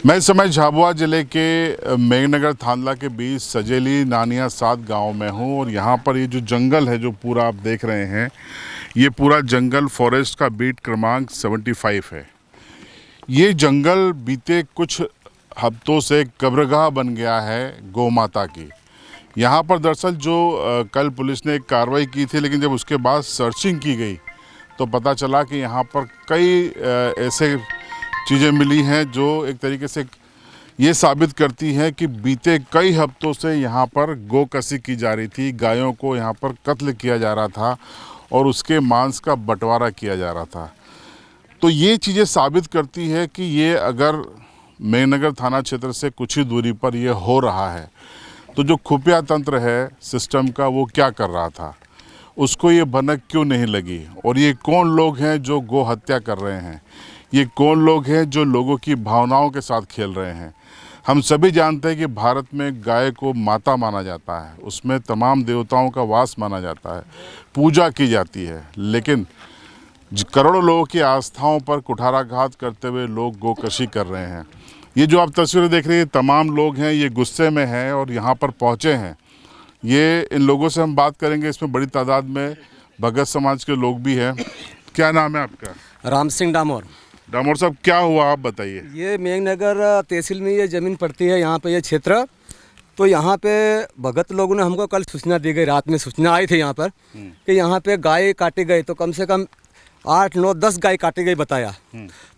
मैं इस समय झाबुआ जिले के मेघनगर थांदला के बीच सजेली नानिया 7 गांव में हूं और यहां पर ये जो जंगल है जो पूरा आप देख रहे हैं, ये पूरा जंगल फॉरेस्ट का बीट क्रमांक 75 है। ये जंगल बीते कुछ हफ्तों से कब्रगाह बन गया है गौ माता की। यहाँ पर दरअसल जो कल पुलिस ने एक कार्रवाई की थी, लेकिन जब उसके बाद सर्चिंग की गई तो पता चला कि यहाँ पर कई ऐसे चीज़ें मिली हैं जो एक तरीके से ये साबित करती हैं कि बीते कई हफ्तों से यहाँ पर गोकशी की जा रही थी, गायों को यहाँ पर कत्ल किया जा रहा था और उसके मांस का बंटवारा किया जा रहा था। तो ये चीज़ें साबित करती है कि ये अगर मेघनगर थाना क्षेत्र से कुछ ही दूरी पर ये हो रहा है तो जो खुफिया तंत्र है सिस्टम का वो क्या कर रहा था, उसको ये भनक क्यों नहीं लगी, और ये कौन लोग हैं जो गौ हत्या कर रहे हैं, ये कौन लोग हैं जो लोगों की भावनाओं के साथ खेल रहे हैं। हम सभी जानते हैं कि भारत में गाय को माता माना जाता है, उसमें तमाम देवताओं का वास माना जाता है, पूजा की जाती है, लेकिन करोड़ों लोगों की आस्थाओं पर कुठाराघात करते हुए लोग गोकशी कर रहे हैं। ये जो आप तस्वीरें देख रही हैं, तमाम लोग हैं, ये गुस्से में हैं और यहाँ पर पहुँचे हैं। ये इन लोगों से हम बात करेंगे, इसमें बड़ी तादाद में भगत समाज के लोग भी हैं। क्या नाम है आपका? राम सिंह डामोर। डामोर साहब, क्या हुआ आप बताइए। ये मेघनगर तहसील में ये ज़मीन पड़ती है, यहाँ पे ये क्षेत्र। तो यहाँ पे भगत लोगों ने हमको कल सूचना दी गई, रात में सूचना आई थी यहाँ पर कि यहाँ पे गाय काटी गई, तो कम से कम 8, 9, 10 गाय काटी गई बताया।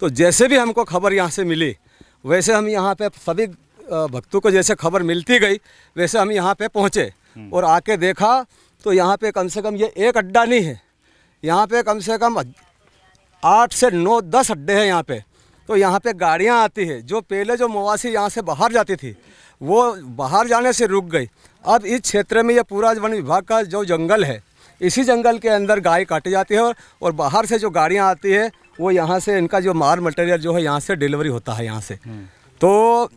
तो जैसे भी हमको खबर यहाँ से मिली वैसे हम यहाँ पे सभी भक्तों को जैसे खबर मिलती गई वैसे हम यहाँ पे पहुँचे और आके देखा तो यहाँ पे कम से कम ये एक अड्डा नहीं है, यहाँ पे कम से कम 8 से 9, 10 अड्डे हैं यहाँ पे। तो यहाँ पे गाड़ियाँ आती है, जो पहले जो मवासी यहाँ से बाहर जाती थी वो बाहर जाने से रुक गई। अब इस क्षेत्र में ये पूरा वन विभाग का जो जंगल है, इसी जंगल के अंदर गाय काटी जाती है और बाहर से जो गाड़ियाँ आती है वो यहाँ से इनका जो मार मटेरियल जो है यहाँ से डिलीवरी होता है यहाँ से। तो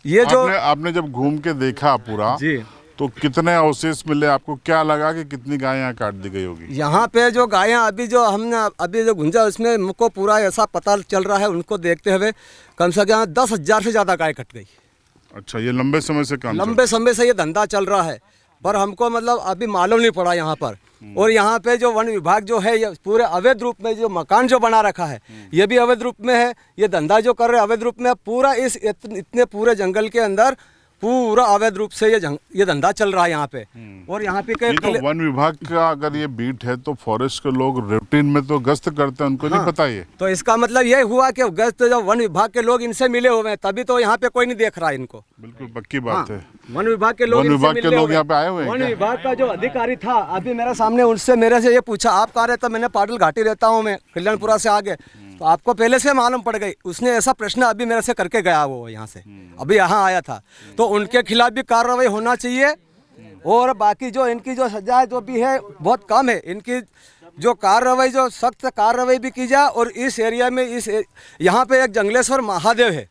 ये जो आपने जब घूम के देखा पूरा जी, तो कितने अवशेष मिले आपको? क्या लगा कि कितनी गायें यहाँ काट दी गई होगी? यहाँ पे जो गायें अभी जो हमने अभी जो गुंजा उसमें हमको पूरा ऐसा पता चल रहा है, उनको देखते हुए कम से कम 10,000 से ज़्यादा गाय कट गई। अच्छा, ये लंबे समय से काम लंबे समय से ये धंधा चल रहा है, पर हमको मतलब अभी मालूम नहीं पड़ा यहाँ पर। और यहाँ पे जो वन विभाग जो है ये पूरे अवैध रूप में जो मकान जो बना रखा है ये भी अवैध रूप में है, ये धंधा जो कर रहे हैं अवैध रूप में। पूरा इस इतने पूरे जंगल के अंदर पूरा अवैध रूप से ये धंधा चल रहा है यहाँ पे। और यहाँ पे तो वन विभाग का अगर ये बीट है तो फॉरेस्ट के लोग रूटीन में तो गश्त करते हैं, उनको नहीं पता ये? तो इसका मतलब ये हुआ कि गश्त जब वन विभाग के लोग इनसे मिले हुए हैं तभी तो यहाँ पे कोई नहीं देख रहा है इनको। बिल्कुल पक्की बात है। वन विभाग के लोग यहाँ पे आए हुए हैं। वन विभाग का जो अधिकारी था अभी मेरे सामने, उससे मेरे से ये पूछा आप कहाँ रहता? मैंने पाटिल घाटी रहता हूँ मैं, कल्याणपुरा से आगे। तो आपको पहले से मालूम पड़ गई? उसने ऐसा प्रश्न अभी मेरे से करके गया, वो यहाँ से अभी यहाँ आया था। तो उनके खिलाफ भी कार्रवाई होना चाहिए और बाकी जो इनकी जो सजा जो भी है बहुत कम है, इनकी जो कार्रवाई जो सख्त कार्रवाई भी की जाए। और इस एरिया में यहाँ पे एक जंगलेश्वर महादेव है,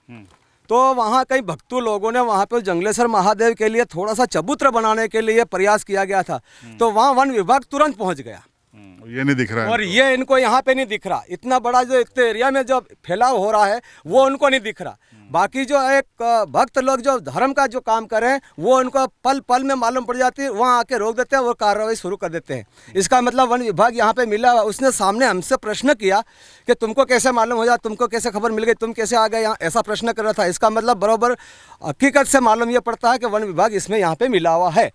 तो वहाँ कई भक्तों लोगों ने वहाँ पे जंगलेश्वर महादेव के लिए थोड़ा सा चबूतरा बनाने के लिए प्रयास किया गया था, तो वहाँ वन विभाग तुरंत पहुँच गया। ये नहीं दिख रहा है और ये इनको यहाँ पे नहीं दिख रहा। इतना बड़ा जो इतने एरिया में जो फैलाव हो रहा है वो उनको नहीं दिख रहा। बाकी जो एक भक्त लोग जो धर्म का जो काम करें वो उनको पल पल में मालूम पड़ जाती है, वहाँ आके रोक देते हैं और कार्रवाई शुरू कर देते हैं। इसका मतलब वन विभाग यहाँ पे मिला, उसने सामने हमसे प्रश्न किया कि तुमको कैसे मालूम हो जाए, तुमको कैसे खबर मिल गई, तुम कैसे आ गए यहाँ, ऐसा प्रश्न कर रहा था। इसका मतलब बराबर हकीकत से मालूम ये पड़ता है कि वन विभाग इसमें यहाँ पे मिला हुआ है।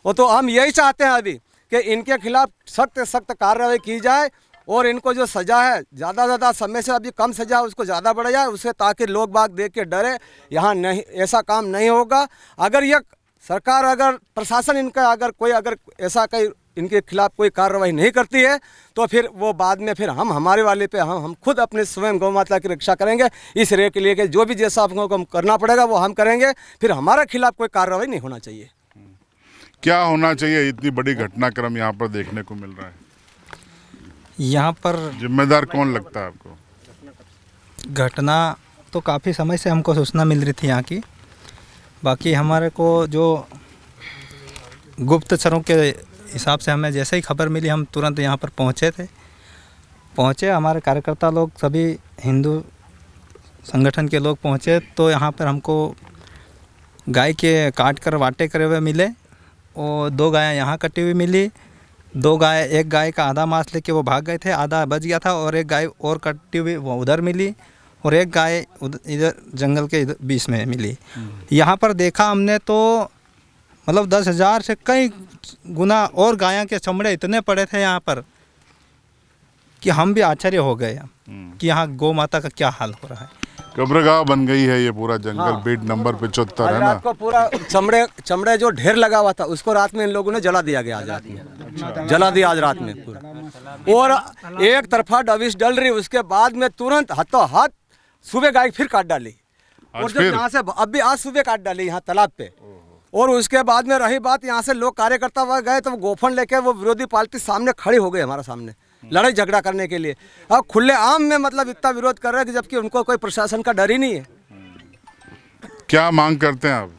वो तो हम यही चाहते हैं अभी कि इनके खिलाफ सख्त सख्त कार्रवाई की जाए और इनको जो सज़ा है ज़्यादा समय से अभी कम सज़ा उसको ज़्यादा बढ़ाया जाए उसे, ताकि लोग बाग देख के डरे। यहाँ नहीं, ऐसा काम नहीं होगा। अगर ये सरकार, अगर प्रशासन इनका अगर ऐसा कहीं इनके खिलाफ कोई कार्रवाई नहीं करती है तो फिर वो बाद में फिर हम हमारे वाले पे हम खुद अपने स्वयं गौ माता की रक्षा करेंगे। इस रे के लिए कि जो भी जैसा हमको करना पड़ेगा वो हम करेंगे, फिर हमारे खिलाफ कोई कार्रवाई नहीं होना चाहिए। क्या होना चाहिए? इतनी बड़ी घटनाक्रम यहाँ पर देखने को मिल रहा है, यहाँ पर जिम्मेदार कौन लगता है आपको? घटना तो काफ़ी समय से हमको सूचना मिल रही थी यहाँ की, बाकी हमारे को जो गुप्तचरों के हिसाब से हमें जैसे ही खबर मिली हम तुरंत यहाँ पर पहुँचे। हमारे कार्यकर्ता लोग सभी हिंदू संगठन के लोग पहुँचे तो यहाँ पर हमको गाय के काट कर वाटे करे हुए मिले और 2 गायें यहाँ कटी हुई मिली। एक गाय का आधा मांस लेके वो भाग गए थे, आधा बच गया था, और एक गाय और कटी हुई वो उधर मिली, और एक गाय इधर जंगल के इधर बीच में मिली। यहाँ पर देखा हमने तो मतलब 10,000 से कई गुना और गायों के चमड़े इतने पड़े थे यहाँ पर कि हम भी आश्चर्य हो गए कि यहाँ गौ माता का क्या हाल हो रहा है। कब्रगाह बन गई है ये पूरा जंगल। बीट नंबर 75 है ना। रात को पूरा चमड़े जो ढेर लगा हुआ था उसको रात में इन लोगों ने जला दिया गया, आज रात में जला दिया आज रात में पूरा। और एक तरफा डबिश डल रही, उसके बाद में तुरंत हाथों हाथ सुबह गाय फिर काट डाली, और जब यहाँ से अब भी आज सुबह काट डाली यहाँ तालाब पे। और उसके बाद में रही बात, यहाँ से लोग कार्यकर्ता हुआ गए तो गोफन लेके वो विरोधी पार्टी सामने खड़ी हो गई हमारे सामने लड़ाई झगड़ा करने के लिए। अब खुले आम में मतलब इतना विरोध कर रहे हैं कि जबकि उनको कोई प्रशासन का डर ही नहीं है। क्या मांग करते हैं आप?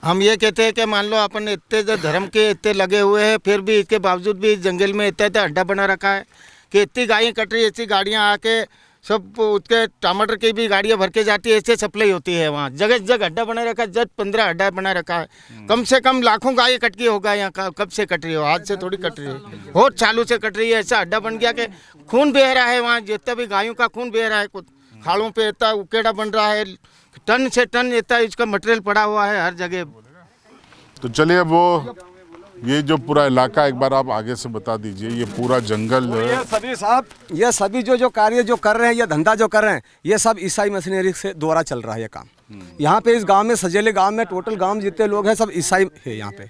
हम ये कहते हैं कि मान लो अपन इतने जो धर्म के इतने लगे हुए हैं, फिर भी इसके बावजूद भी इस जंगल में इतना अड्डा बना रखा है कि इतनी गायें कट रही, ऐसी गाड़ियाँ आके सब उसके टमाटर की भी गाड़ियाँ भर के जाती है, ऐसे सप्लाई होती है वहाँ। जगह जगह अड्डा बना रखा है, 10-15 अड्डा बना रखा है। कम से कम लाखों गायें कट की होगा यहाँ। कब से कट रही हो? आज से थोड़ी कट रही है, बहुत चालू से कट रही है। ऐसा अड्डा बन गया कि खून बह रहा है वहाँ, जितना भी गायों का खून बह रहा है। कुछ खालों पे इतना उकेड़ा बन रहा है, टन से टन इतना इसका मटेरियल पड़ा हुआ है हर जगह। तो चलिए वो ये जो पूरा इलाका एक बार आप आगे से बता दीजिए। ये पूरा जंगल ये सभी साहब, ये सभी जो कार्य जो कर रहे हैं, ये धंधा जो कर रहे हैं, ये सब ईसाई मशीनरी से द्वारा चल रहा है ये काम। यहाँ पे इस गांव में, सजेले गांव में टोटल गांव जितने लोग हैं सब ईसाई है यहाँ पे।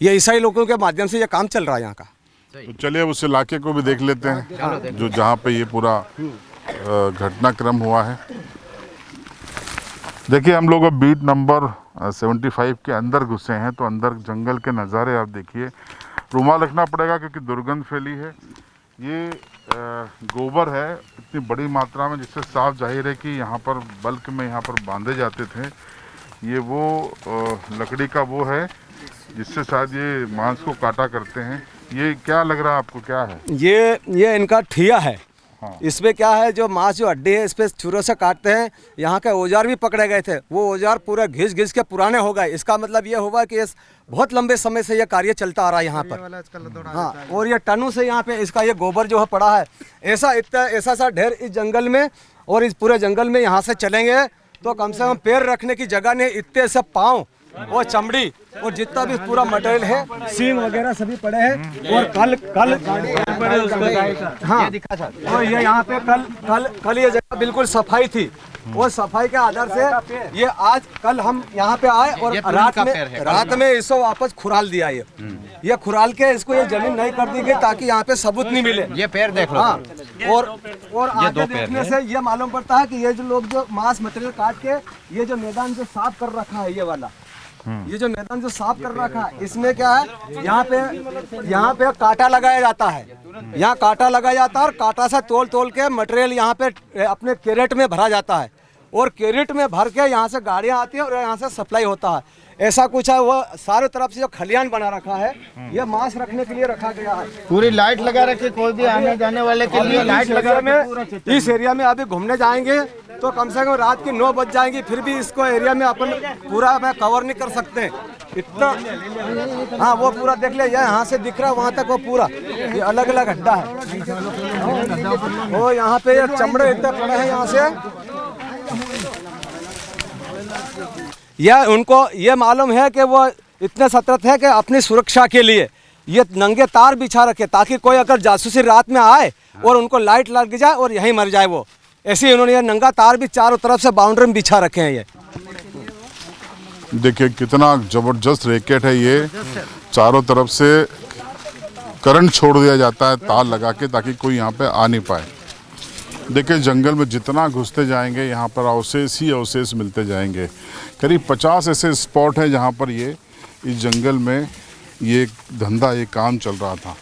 ये ईसाई लोगों के माध्यम से ये काम चल रहा है यहाँ का। तो चलिए उस इलाके को भी देख लेते हैं जो जहाँ पे ये पूरा घटनाक्रम हुआ है। देखिए हम लोग अब बीट नंबर 75 के अंदर घुसे हैं, तो अंदर जंगल के नज़ारे आप देखिए। रुमाल रखना पड़ेगा क्योंकि दुर्गंध फैली है। ये गोबर है इतनी बड़ी मात्रा में, जिससे साफ जाहिर है कि यहाँ पर बल्क में यहाँ पर बांधे जाते थे। ये वो लकड़ी का वो है जिससे शायद ये मांस को काटा करते हैं। ये क्या लग रहा है आपको, क्या है? ये इनका ठिया है। हाँ। इसमें क्या है, जो मांस जो हड्डी है इस पे छुरों से काटते हैं। यहाँ के औजार भी पकड़े गए थे, वो औजार पूरे घिस घिस के पुराने हो गए। इसका मतलब ये हुआ कि इस बहुत लंबे समय से ये कार्य चलता आ रहा है यहाँ पर। हाँ, और ये टनों से यहाँ पे इसका ये गोबर जो है पड़ा है, ऐसा सा ढेर इस जंगल में, और इस पूरे जंगल में यहाँ से चलेंगे तो कम से कम पैर रखने की जगह नहीं, इतने सब पाँव और चमड़ी और जितना भी पूरा मटेरियल है, सींग वगैरह सभी पड़े हैं। और कल हाँ, और ये यहाँ पे कल ये जगह बिल्कुल सफाई थी, और सफाई के आधार से ये आज कल हम यहाँ पे आए और रात में इसको वापस खुराल दिया। ये खुराल के इसको ये जमीन नहीं कर दी गई ताकि यहाँ पे सबूत नहीं मिले। ये पैर देख लो। हाँ, और आगे देखने से ये मालूम पड़ता है कि ये जो लोग जो मांस मटेरियल काट के ये जो मैदान जो साफ कर रखा है, ये वाला ये जो मैदान जो साफ कर रखा है, इसमें क्या है, यहाँ पे कांटा लगाया जाता है। यहाँ कांटा लगाया जाता है और कांटा से तोल के मटेरियल यहाँ पे अपने कैरेट में भरा जाता है, और कैरेट में भर के यहाँ से गाड़ियाँ आती है और यहाँ से सप्लाई होता है। ऐसा कुछ है। वो सारे तरफ से जो खलियान बना रखा है, ये मांस रखने के लिए रखा गया है। पूरी लाइट लगा रखी, कोई भी आने जाने वाले के लिए लाइट लगा में। इस एरिया में अभी घूमने जाएंगे तो कम से कम रात की 9 बज जाएंगी, फिर भी इसको एरिया में अपन पूरा मैं कवर नहीं कर सकते इतना। हाँ, वो पूरा देख ले, यहाँ से दिख रहा है वहाँ तक वो पूरा, ये अलग अलग अड्डा है। वो यहाँ पे ये चमड़े इतने पड़े हैं यहाँ से। यह उनको ये मालूम है कि वो इतने सतर्क है कि अपनी सुरक्षा के लिए ये नंगे तार बिछा रखे, ताकि कोई अगर जासूसी रात में आए और उनको लाइट लग जाए और यहीं मर जाए वो। ऐसे ही उन्होंने ये नंगा तार भी चारों तरफ से बाउंड्री में बिछा रखे हैं। ये देखिए कितना जबरदस्त रैकेट है ये। चारों तरफ से करंट छोड़ दिया जाता है तार लगा के, ताकि कोई यहाँ पे आ नहीं पाए। देखिए जंगल में जितना घुसते जाएंगे यहाँ पर अवशेष ही अवशेष मिलते जाएंगे। करीब 50 ऐसे स्पॉट हैं जहाँ पर ये इस जंगल में ये धंधा, ये काम चल रहा था।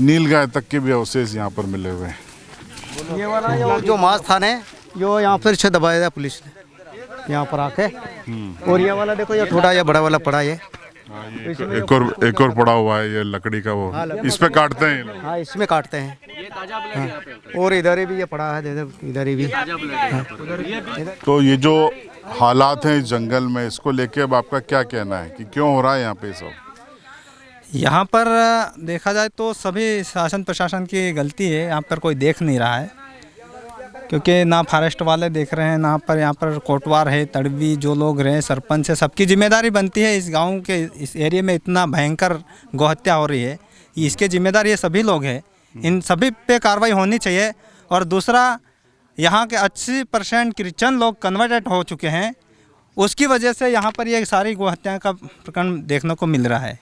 नीलगाय तक के भी अवशेष यहाँ पर मिले हुए हैं। ये वाला जो मांस थाने जो यहाँ पर से दबाया था पुलिस ने यहाँ पर आके। और ये वाला देखो, ये थोड़ा ये बड़ा वाला पड़ा, ये एक और पड़ा हुआ है ये लकड़ी का वो, इस पे काटते हैं ये लोग। हाँ इसमें काटते हैं। हाँ। और इधर भी ये पड़ा है, इधर भी। हाँ। तो ये जो हालात हैं इस जंगल में, इसको लेके अब आपका क्या कहना है कि क्यों हो रहा है यहाँ पे सब? यहाँ पर देखा जाए तो सभी शासन प्रशासन की गलती है। यहाँ पर कोई देख नहीं रहा है, क्योंकि ना फॉरेस्ट वाले देख रहे हैं, ना पर यहाँ पर कोटवार है, तड़वी जो लोग रहे, सरपंच है, सबकी जिम्मेदारी बनती है। इस गांव के इस एरिया में इतना भयंकर गौहत्या हो रही है, इसके जिम्मेदार ये सभी लोग हैं। इन सभी पे कार्रवाई होनी चाहिए। और दूसरा, यहाँ के 80% क्रिश्चियन लोग कन्वर्टेड हो चुके हैं, उसकी वजह से यहाँ पर ये सारी गौहत्या का प्रकरण देखने को मिल रहा है।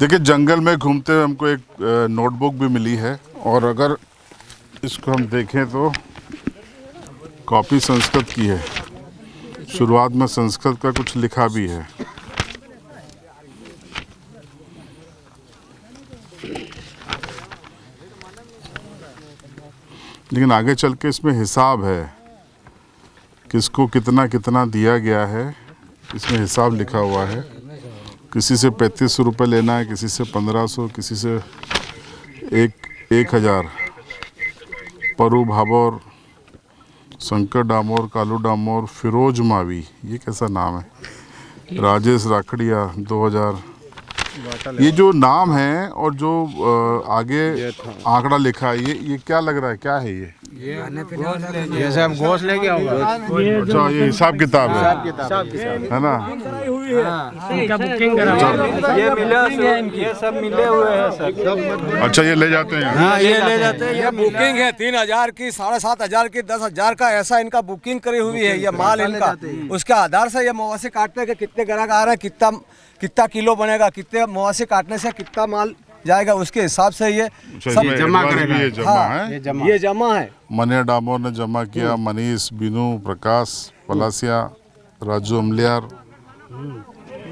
देखिए, जंगल में घूमते हुए हमको एक नोटबुक भी मिली है, और अगर इसको हम देखें तो कॉपी संस्कृत की है। शुरुआत में संस्कृत का कुछ लिखा भी है। लेकिन आगे चल के इसमें हिसाब है, किसको कितना कितना दिया गया है, इसमें हिसाब लिखा हुआ है। किसी से 3500 रुपये लेना है, किसी से 1500, किसी से 1000। परू भाबोर, शंकर डामोर, कालू डामोर, फिरोज मावी, ये कैसा नाम है, राजेश राखड़िया 2000। ये जो नाम है और जो आगे आंकड़ा लिखा है, ये क्या लग रहा है, क्या है ये? ये सब घोष लेके आऊंगा। अच्छा, ये हिसाब किताब है ना? ये मिला, ये सब मिले हुए हैं सर। अच्छा, ये ले जाते हैं। हाँ, ये ले जाते हैं। ये बुकिंग है 3000 की, 7,500 की, 10,000 का, ऐसा इनका बुकिंग करी हुई है। ये माल इनका, उसके आधार से ये मवासे काटते हैं कि कितने ग्राहक आ रहे हैं, कितना किलो बनेगा, कितने मवासे काटने से कितना माल जाएगा, उसके हिसाब से ये सब जमा करेगा। ये जमा है, ये जमा है। मनिया डामोर ने जमा किया, मनीष, बीनू, प्रकाश, पलासिया, राजू अमलियार,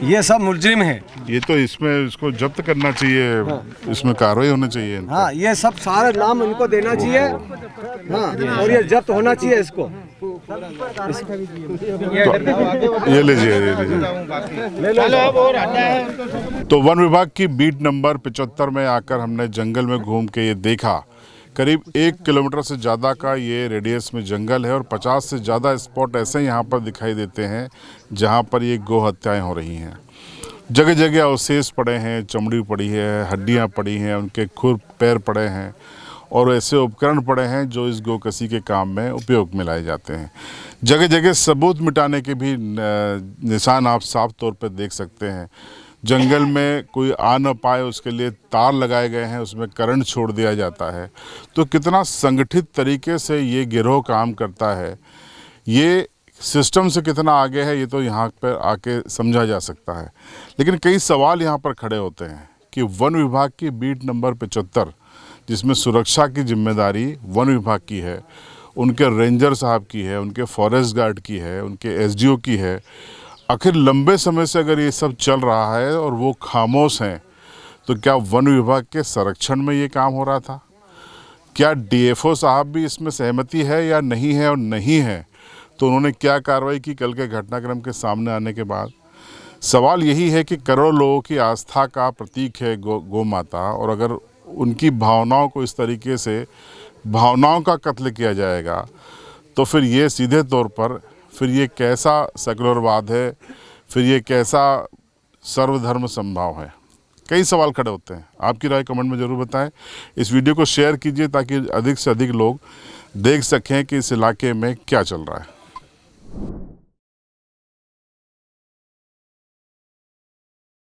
ये सब मुलजिम है। ये तो इसमें इसको जब्त करना चाहिए, इसमें कार्रवाई होनी चाहिए इन पे। हाँ, ये सब सारे नाम इनको देना चाहिए। हाँ, और ये जब्त होना चाहिए इसको। ये लीजिए, तो वन विभाग की बीट नंबर 75 में आकर हमने जंगल में घूम के ये देखा। करीब 1 किलोमीटर से ज़्यादा का ये रेडियस में जंगल है, और 50 से ज़्यादा स्पॉट ऐसे यहाँ पर दिखाई देते हैं जहाँ पर ये गौ हत्याएँ हो रही हैं। जगह जगह अवशेष पड़े हैं, चमड़ी पड़ी है, हड्डियाँ पड़ी हैं, उनके खुर पैर पड़े हैं, और ऐसे उपकरण पड़े हैं जो इस गोकसी के काम में उपयोग में लाए जाते हैं। जगह जगह सबूत मिटाने के भी निशान आप साफ तौर पर देख सकते हैं। जंगल में कोई आ न पाए उसके लिए तार लगाए गए हैं, उसमें करंट छोड़ दिया जाता है। तो कितना संगठित तरीके से ये गिरोह काम करता है, ये सिस्टम से कितना आगे है, ये तो यहाँ पर आके समझा जा सकता है। लेकिन कई सवाल यहाँ पर खड़े होते हैं कि वन विभाग की बीट नंबर 75, जिसमें सुरक्षा की जिम्मेदारी वन विभाग की है, उनके रेंजर साहब की है, उनके फॉरेस्ट गार्ड की है, उनके एसडीओ की है, आखिर लंबे समय से अगर ये सब चल रहा है और वो खामोश हैं, तो क्या वन विभाग के संरक्षण में ये काम हो रहा था? क्या डीएफओ साहब भी इसमें सहमति है या नहीं है, और नहीं है तो उन्होंने क्या कार्रवाई की कल के घटनाक्रम के सामने आने के बाद? सवाल यही है कि करोड़ों लोगों की आस्था का प्रतीक है गौ माता, और अगर उनकी भावनाओं को इस तरीके से भावनाओं का कत्ल किया जाएगा, तो फिर ये सीधे तौर पर फिर ये कैसा सेकुलरवाद है, फिर ये कैसा सर्वधर्म संभाव है? कई सवाल खड़े होते हैं। आपकी राय कमेंट में ज़रूर बताएं। इस वीडियो को शेयर कीजिए ताकि अधिक से अधिक लोग देख सकें कि इस इलाके में क्या चल रहा है।